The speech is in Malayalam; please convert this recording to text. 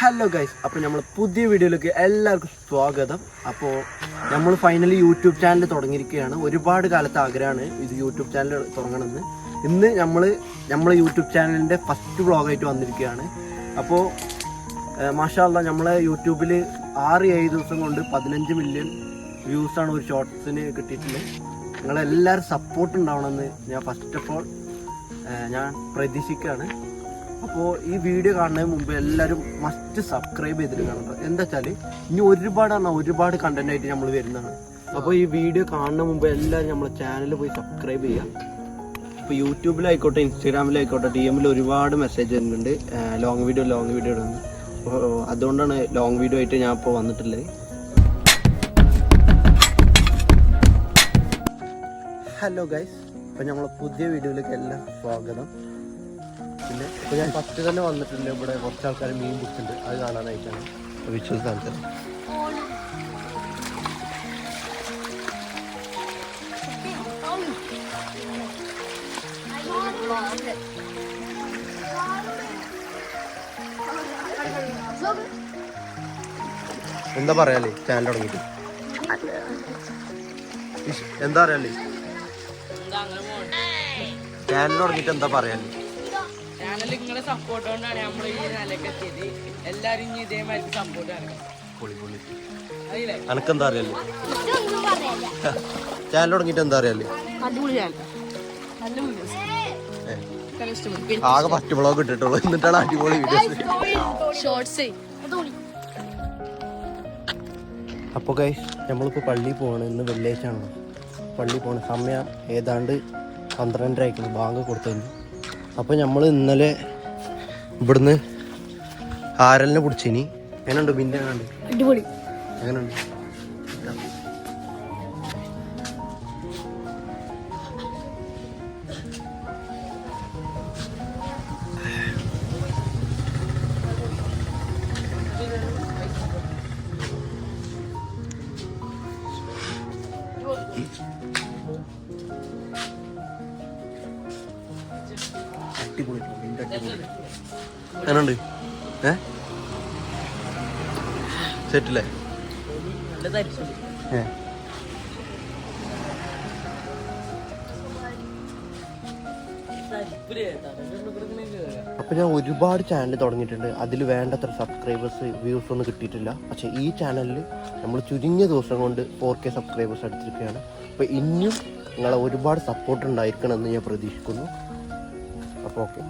ഹലോ ഗൈസ്, അപ്പോൾ നമ്മൾ പുതിയ വീഡിയോയിലേക്ക് എല്ലാവർക്കും സ്വാഗതം. അപ്പോൾ നമ്മൾ ഫൈനലി യൂട്യൂബ് ചാനൽ തുടങ്ങിയിരിക്കുകയാണ്. ഒരുപാട് കാലത്തെ ആഗ്രഹമാണ് ഇത് യൂട്യൂബ് ചാനൽ തുടങ്ങണമെന്ന്. ഇന്ന് നമ്മൾ യൂട്യൂബ് ചാനലിൻ്റെ ഫസ്റ്റ് വ്ളോഗായിട്ട് വന്നിരിക്കുകയാണ്. അപ്പോൾ മാഷാ അല്ലാഹ് നമ്മളെ യൂട്യൂബിൽ 6-7 ദിവസം കൊണ്ട് 15 മില്യൺ വ്യൂസാണ് ഒരു ഷോർട്സിന് കിട്ടിയിട്ടുള്ളത്. നിങ്ങളെല്ലാവരും സപ്പോർട്ട് ഉണ്ടാവണമെന്ന് ഞാൻ ഫസ്റ്റ് ഓഫ് ഓൾ ഞാൻ പ്രതീക്ഷിക്കുകയാണ്. അപ്പോൾ ഈ വീഡിയോ കാണുന്നതിന് മുമ്പ് എല്ലാവരും മസ്റ്റ് സബ്സ്ക്രൈബ് ചെയ്തിട്ട് കാണുന്നത്. എന്താ വെച്ചാൽ ഇനി ഒരുപാട് കണ്ടന്റ് ആയിട്ട് നമ്മൾ വരുന്നതാണ്. അപ്പോൾ ഈ വീഡിയോ കാണുന്ന മുമ്പ് എല്ലാവരും നമ്മളെ ചാനൽ പോയി സബ്സ്ക്രൈബ് ചെയ്യുക. ഇപ്പോൾ യൂട്യൂബിലായിക്കോട്ടെ ഇൻസ്റ്റാഗ്രാമിലായിക്കോട്ടെ DM ഒരുപാട് മെസ്സേജ് വരുന്നുണ്ട്, ലോങ് വീഡിയോ ഇടുന്നു. അപ്പോൾ അതുകൊണ്ടാണ് ലോങ് വീഡിയോ ആയിട്ട് ഞാൻ ഇപ്പോൾ വന്നിട്ടുള്ളത്. ഹലോ ഗൈസ്, അപ്പോൾ നമ്മളെ പുതിയ വീഡിയോയിലേക്ക് എല്ലാം സ്വാഗതം. പിന്നെ ഇപ്പോൾ ഞാൻ ഫസ്റ്റ് തന്നെ വന്നിട്ടുണ്ട്. ഇവിടെ കുറച്ച് ആൾക്കാർ മീൻ പിടിച്ചിട്ടുണ്ട്, അത് കാണാനായിട്ടാണ്. വിഷ്വൽസ് കാണിച്ചത്. എന്താ പറയാല്ലേ ചാനൽ തുടങ്ങിയിട്ട്? എന്താ പറയാല്ലേ ചാനൽ തുടങ്ങിയിട്ട്? എന്താ പറയാല്ലേ? ചാനൽ നിങ്ങളെ സപ്പോർട്ട് കൊണ്ടാണ് നമ്മൾ ഈ നിലയ്ക്ക് എത്തിയത്. എല്ലാരും ഇതേമാതിരി സപ്പോർട്ട് എനക്കെന്താ അറിയാല്ലേ ചാനൽ തുടങ്ങിയിട്ട്? എന്താ അറിയാല്ലേ? ആകെ 10 വ്ളോഗ് ഇട്ടിട്ടുള്ളൂ, എന്നിട്ടാണ് അടിപൊളി വീഡിയോസ്. അപ്പോൾ ഗൈസ്, നമ്മളിപ്പോൾ പള്ളിയിൽ പോവാണ്. ഇന്ന് വെള്ളിയാഴ്ച ആണല്ലോ. പള്ളിയിൽ പോകണ സമയം ഏതാണ്ട് 12:30 ആയിക്കുന്നു, ബാങ്ക് കൊടുത്തതിന്. അപ്പോൾ നമ്മൾ ഇന്നലെ ഇവിടുന്ന് ആരലിനെ പിടിച്ചിനി. എങ്ങനെയുണ്ട് പിന്നെ? അടിപൊളി. എങ്ങനെയുണ്ട്? എങ്ങനെയുണ്ട്? സെറ്റല്ലേ? അപ്പോൾ ഞാൻ ഒരുപാട് ചാനൽ തുടങ്ങിയിട്ടുണ്ട്. അതിൽ വേണ്ടത്ര സബ്സ്ക്രൈബേഴ്സ് വ്യൂസ് ഒന്നും കിട്ടിയിട്ടില്ല. പക്ഷേ ഈ ചാനലിൽ നമ്മൾ ചുരുങ്ങിയ ദിവസം കൊണ്ട് 4K സബ്സ്ക്രൈബേഴ്സ് എടുത്തിരിക്കുകയാണ്. അപ്പോൾ ഇനിയും നിങ്ങളെ ഒരുപാട് സപ്പോർട്ട് ഉണ്ടായിരിക്കണമെന്ന് ഞാൻ പ്രതീക്ഷിക്കുന്നു. അപ്പോൾ ഓക്കെ.